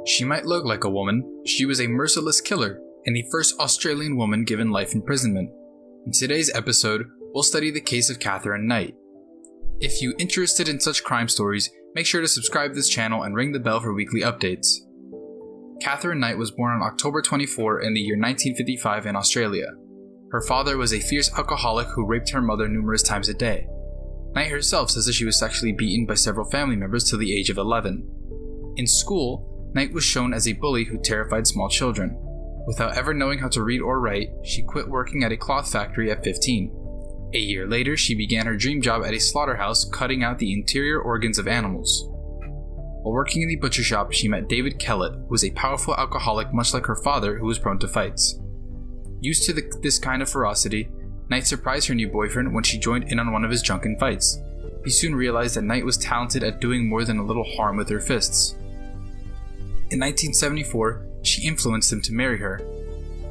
She might look like a woman, she was a merciless killer and the first Australian woman given life imprisonment. In today's episode, we'll study the case of Katherine Knight. If you're interested in such crime stories, make sure to subscribe to this channel and ring the bell for weekly updates. Katherine Knight was born on October 24 in the year 1955 in Australia. Her father was a fierce alcoholic who raped her mother numerous times a day. Knight herself says that she was sexually beaten by several family members till the age of 11. In school, Knight was shown as a bully who terrified small children. Without ever knowing how to read or write, she quit working at a cloth factory at 15. A year later, she began her dream job at a slaughterhouse cutting out the interior organs of animals. While working in the butcher shop, she met David Kellett, who was a powerful alcoholic much like her father, who was prone to fights. Used to this kind of ferocity, Knight surprised her new boyfriend when she joined in on one of his drunken fights. He soon realized that Knight was talented at doing more than a little harm with her fists. In 1974, she influenced him to marry her.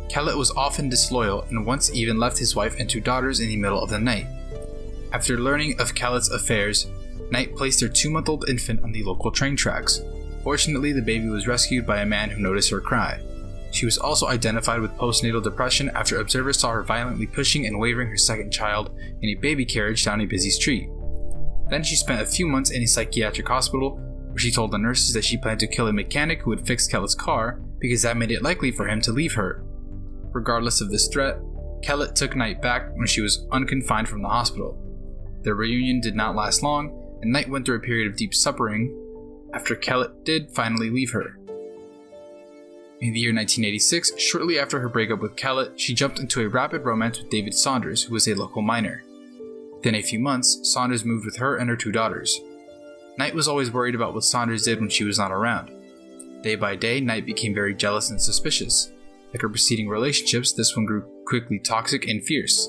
Kellett was often disloyal and once even left his wife and 2 daughters in the middle of the night. After learning of Kellett's affairs, Knight placed their 2-month-old infant on the local train tracks. Fortunately, the baby was rescued by a man who noticed her cry. She was also identified with postnatal depression after observers saw her violently pushing and waving her second child in a baby carriage down a busy street. Then she spent a few months in a psychiatric hospital, where she told the nurses that she planned to kill a mechanic who would fix Kellett's car because that made it likely for him to leave her. Regardless of this threat, Kellett took Knight back when she was unconfined from the hospital. Their reunion did not last long, and Knight went through a period of deep suffering after Kellett did finally leave her. In the year 1986, shortly after her breakup with Kellett, she jumped into a rapid romance with David Saunders, who was a local miner. Within a few months, Saunders moved with her and her 2 daughters. Knight was always worried about what Saunders did when she was not around. Day by day, Knight became very jealous and suspicious. Like her preceding relationships, this one grew quickly toxic and fierce.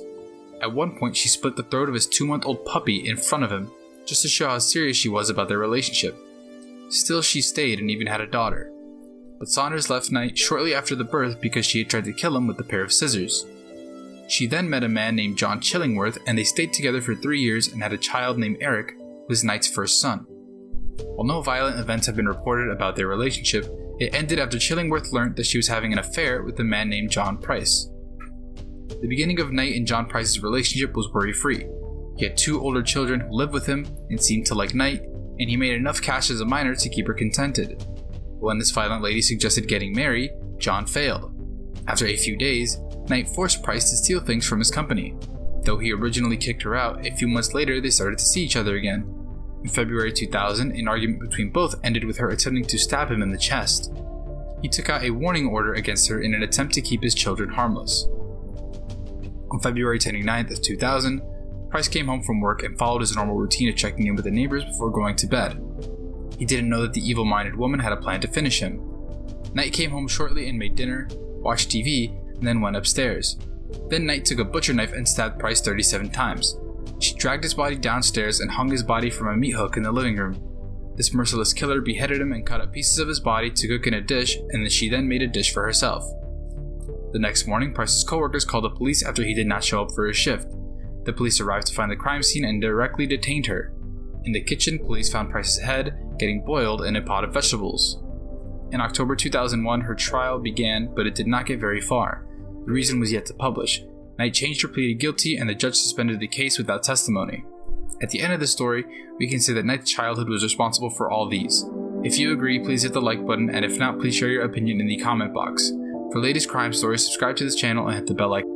At one point, she split the throat of his 2-month-old puppy in front of him, just to show how serious she was about their relationship. Still, she stayed and even had a daughter. But Saunders left Knight shortly after the birth because she had tried to kill him with a pair of scissors. She then met a man named John Chillingworth, and they stayed together for 3 years and had a child named Eric, who was Knight's first son. While no violent events have been reported about their relationship, it ended after Chillingworth learned that she was having an affair with a man named John Price. The beginning of Knight and John Price's relationship was worry-free. He had 2 older children who lived with him and seemed to like Knight, and he made enough cash as a minor to keep her contented. When this violent lady suggested getting married, John failed. After a few days, Knight forced Price to steal things from his company. Though he originally kicked her out, a few months later they started to see each other again. In February 2000, an argument between both ended with her attempting to stab him in the chest. He took out a warning order against her in an attempt to keep his children harmless. On February 29th, 2000, Price came home from work and followed his normal routine of checking in with the neighbors before going to bed. He didn't know that the evil-minded woman had a plan to finish him. Knight came home shortly and made dinner, watched TV, and then went upstairs. Then Knight took a butcher knife and stabbed Price 37 times. She dragged his body downstairs and hung his body from a meat hook in the living room. This merciless killer beheaded him and cut up pieces of his body to cook in a dish, and then she made a dish for herself. The next morning, Price's co-workers called the police after he did not show up for his shift. The police arrived to find the crime scene and directly detained her. In the kitchen, police found Price's head getting boiled in a pot of vegetables. In October 2001, her trial began, but it did not get very far. The reason was yet to publish. Knight changed her plea to guilty, and the judge suspended the case without testimony. At the end of the story, we can say that Knight's childhood was responsible for all these. If you agree, please hit the like button, and if not, please share your opinion in the comment box. For latest crime stories, subscribe to this channel and hit the bell icon.